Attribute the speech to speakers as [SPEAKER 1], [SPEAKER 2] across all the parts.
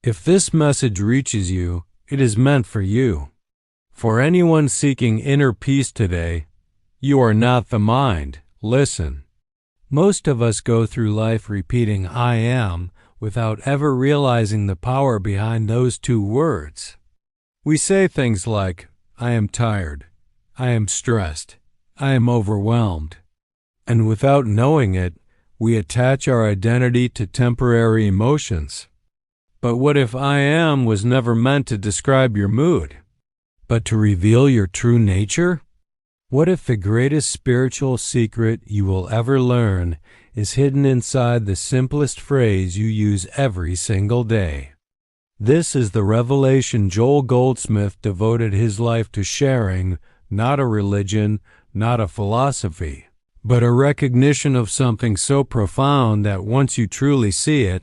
[SPEAKER 1] If this message reaches you, it is meant for you. For anyone seeking inner peace today, you are not the mind. Listen. Most of us go through life repeating I am without ever realizing the power behind those two words. We say things like, I am tired, I am stressed, I am overwhelmed. And without knowing it, we attach our identity to temporary emotions. But what if I am was never meant to describe your mood, but to reveal your true nature? What if the greatest spiritual secret you will ever learn is hidden inside the simplest phrase you use every single day? This is the revelation Joel Goldsmith devoted his life to sharing, not a religion, not a philosophy, but a recognition of something so profound that once you truly see it,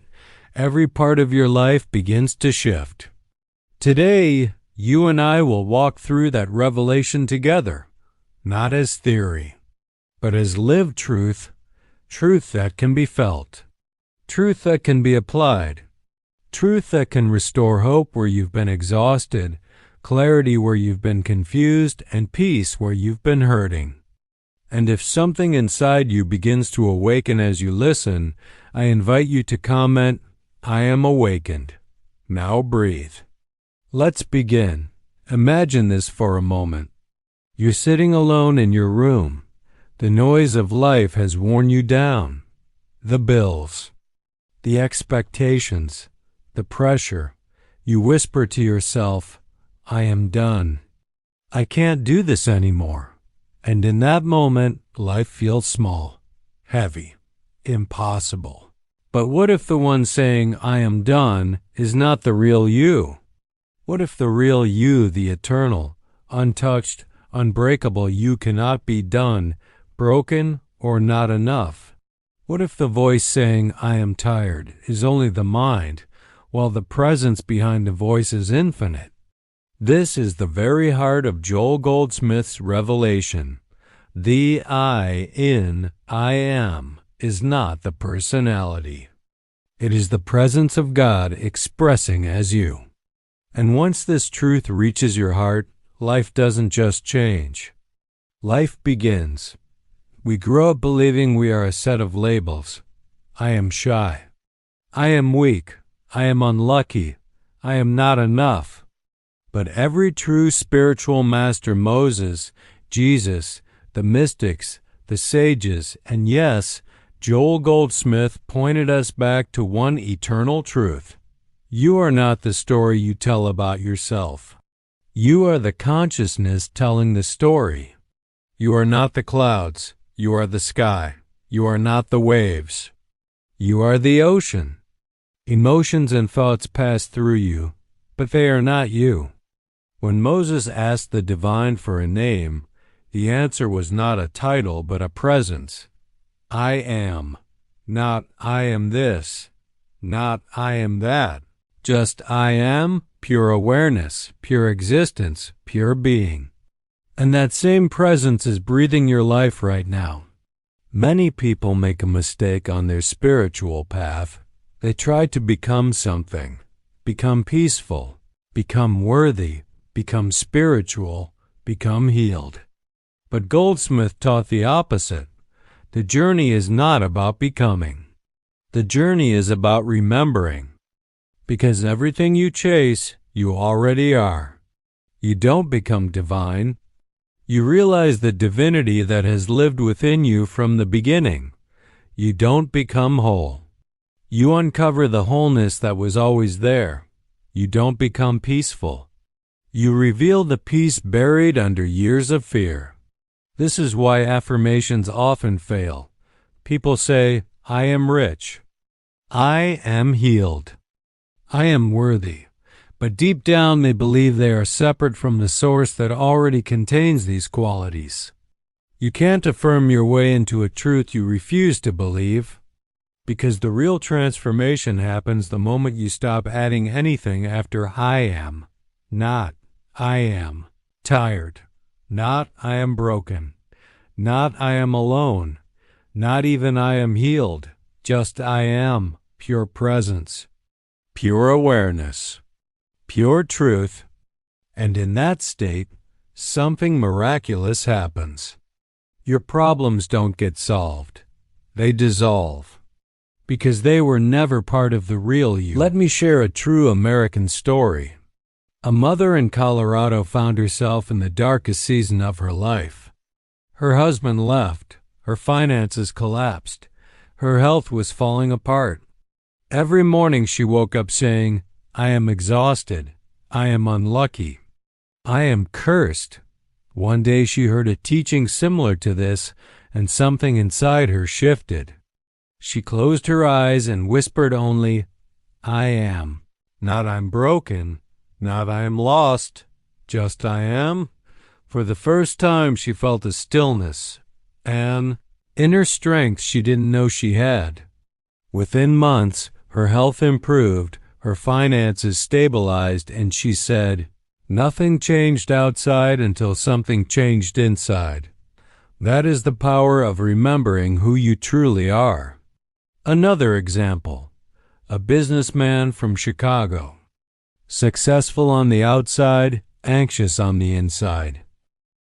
[SPEAKER 1] every part of your life begins to shift. Today, you and I will walk through that revelation together, not as theory, but as lived truth, truth that can be felt, truth that can be applied, truth that can restore hope where you've been exhausted, clarity where you've been confused, and peace where you've been hurting. And if something inside you begins to awaken as you listen, I invite you to comment, I am awakened. Now breathe. Let's begin. Imagine this for a moment. You're sitting alone in your room. The noise of life has worn you down. The bills, the expectations, the pressure. You whisper to yourself, I am done. I can't do this anymore. And in that moment, life feels small, heavy, impossible. But what if the one saying, I am done, is not the real you? What if the real you, the eternal, untouched, unbreakable you cannot be done, broken, or not enough? What if the voice saying, I am tired, is only the mind, while the presence behind the voice is infinite? This is the very heart of Joel Goldsmith's revelation. The I in I am is not the personality. It is the presence of God expressing as you. And once this truth reaches your heart, life doesn't just change. Life begins. We grow up believing we are a set of labels. I am shy. I am weak. I am unlucky. I am not enough. But every true spiritual master, Moses, Jesus, the mystics, the sages, and yes, Joel Goldsmith pointed us back to one eternal truth. You are not the story you tell about yourself. You are the consciousness telling the story. You are not the clouds. You are the sky. You are not the waves. You are the ocean. Emotions and thoughts pass through you, but they are not you. When Moses asked the divine for a name, the answer was not a title but a presence. I am, not I am this, not I am that. Just I am, pure awareness, pure existence, pure being. And that same presence is breathing your life right now. Many people make a mistake on their spiritual path. They try to become something, become peaceful, become worthy, become spiritual, become healed. But Goldsmith taught the opposite. The journey is not about becoming. The journey is about remembering. Because everything you chase, you already are. You don't become divine. You realize the divinity that has lived within you from the beginning. You don't become whole. You uncover the wholeness that was always there. You don't become peaceful. You reveal the peace buried under years of fear. This is why affirmations often fail. People say, I am rich. I am healed. I am worthy. But deep down they believe they are separate from the source that already contains these qualities. You can't affirm your way into a truth you refuse to believe, because the real transformation happens the moment you stop adding anything after I am. Not I am tired. Not I am broken. Not I am alone. Not even I am healed. Just I am, pure presence. pure awareness, pure truth, and in that state, something miraculous happens. Your problems don't get solved. They dissolve, because they were never part of the real you. Let me share a true American story. A mother in Colorado found herself in the darkest season of her life. Her husband left, her finances collapsed, her health was falling apart. Every morning she woke up saying, "I am exhausted, I am unlucky, I am cursed." One day she heard a teaching similar to this, and something inside her shifted. She closed her eyes and whispered only, "I am." Not "I'm broken," not "I am lost," just "I am." For the first time she felt a stillness, an inner strength she didn't know she had. Within months, her health improved, her finances stabilized, and she said, "Nothing changed outside until something changed inside." That is the power of remembering who you truly are. Another example, a businessman from Chicago. Successful on the outside, anxious on the inside.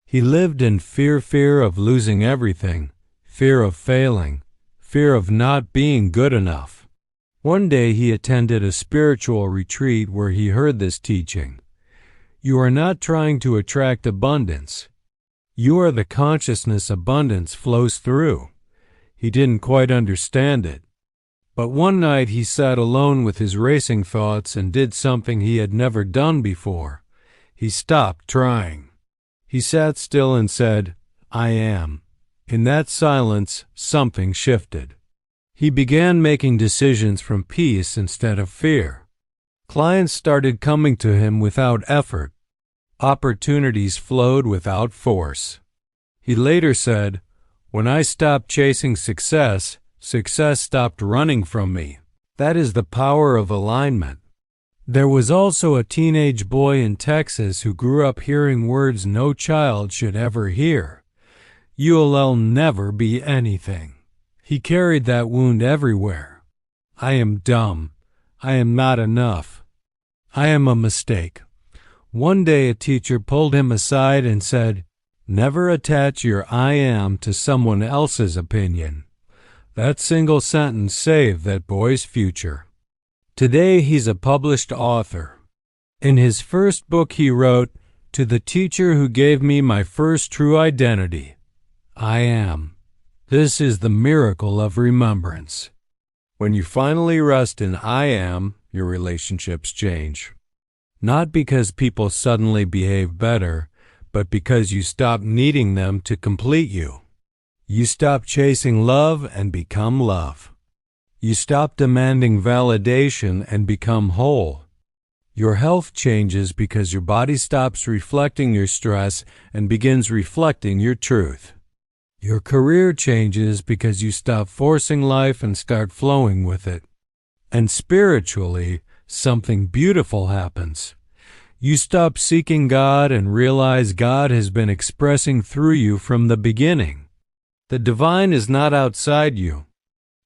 [SPEAKER 1] He lived in fear of losing everything, fear of failing, fear of not being good enough. One day he attended a spiritual retreat where he heard this teaching. You are not trying to attract abundance. You are the consciousness abundance flows through. He didn't quite understand it. But one night he sat alone with his racing thoughts and did something he had never done before. He stopped trying. He sat still and said, "I am." In that silence, something shifted. He began making decisions from peace instead of fear. Clients started coming to him without effort. Opportunities flowed without force. He later said, "When I stopped chasing success, success stopped running from me." That is the power of alignment. There was also a teenage boy in Texas who grew up hearing words no child should ever hear. "You'll never be anything." He carried that wound everywhere. "I am dumb. I am not enough. I am a mistake." One day a teacher pulled him aside and said, "Never attach your I am to someone else's opinion." That single sentence saved that boy's future. Today he's a published author. In his first book he wrote, "To the teacher who gave me my first true identity, I am." This is the miracle of remembrance. When you finally rest in I am, your relationships change. Not because people suddenly behave better, but because you stop needing them to complete you. You stop chasing love and become love. You stop demanding validation and become whole. Your health changes because your body stops reflecting your stress and begins reflecting your truth. Your career changes because you stop forcing life and start flowing with it. And spiritually, something beautiful happens. You stop seeking God and realize God has been expressing through you from the beginning. The divine is not outside you.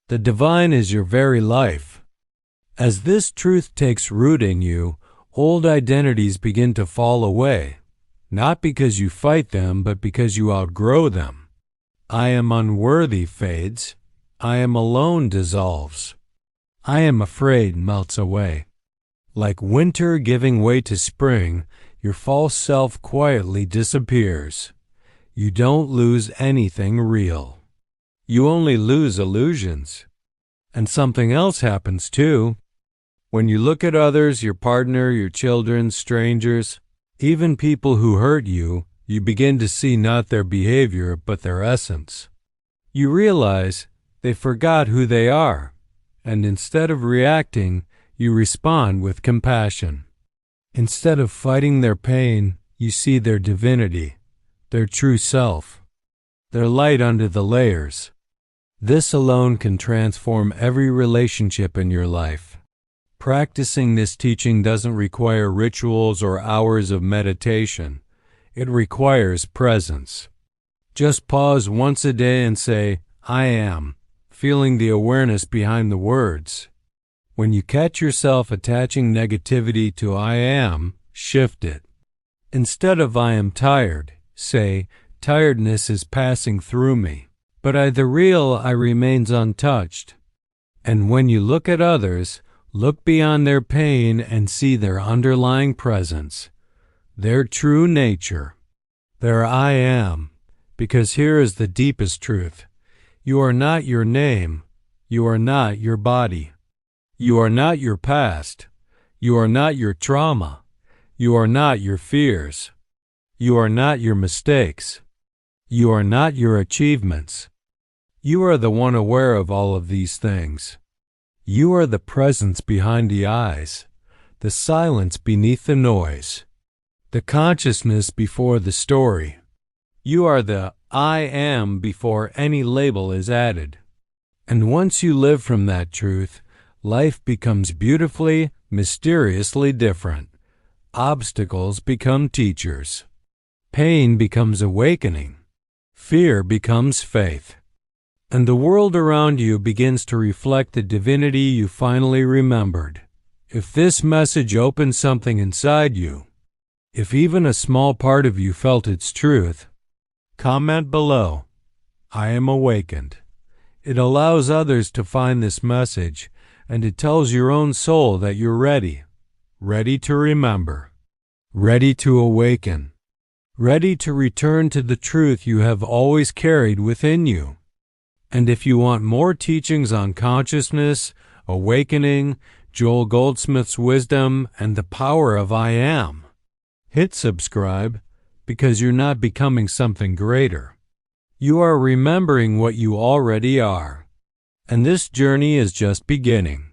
[SPEAKER 1] The divine is your very life. As this truth takes root in you, old identities begin to fall away, not because you fight them, but because you outgrow them. I am unworthy fades. I am alone dissolves. I am afraid melts away. Like winter giving way to spring, your false self quietly disappears. You don't lose anything real. You only lose illusions. And something else happens too. When you look at others, your partner, your children, strangers, even people who hurt you, you begin to see not their behavior, but their essence. You realize they forgot who they are, and instead of reacting, you respond with compassion. Instead of fighting their pain, you see their divinity, their true self, their light under the layers. This alone can transform every relationship in your life. Practicing this teaching doesn't require rituals or hours of meditation. It requires presence. Just pause once a day and say, I am, feeling the awareness behind the words. When you catch yourself attaching negativity to I am, shift it. Instead of I am tired, say, tiredness is passing through me, but the real I remains untouched. And when you look at others, look beyond their pain and see their underlying presence, their true nature, their I am, because here is the deepest truth. You are not your name. You are not your body. You are not your past. You are not your trauma. You are not your fears. You are not your mistakes. You are not your achievements. You are the one aware of all of these things. You are the presence behind the eyes, the silence beneath the noise, the consciousness before the story. You are the I am before any label is added. And once you live from that truth, life becomes beautifully, mysteriously different. Obstacles become teachers. Pain becomes awakening. Fear becomes faith. And the world around you begins to reflect the divinity you finally remembered. If this message opened something inside you, if even a small part of you felt its truth, comment below, I am awakened. It allows others to find this message, and it tells your own soul that you're ready to remember, ready to awaken, ready to return to the truth you have always carried within you. And if you want more teachings on consciousness, awakening, Joel Goldsmith's wisdom, and the power of I am, hit subscribe, because you're not becoming something greater. You are remembering what you already are. And this journey is just beginning.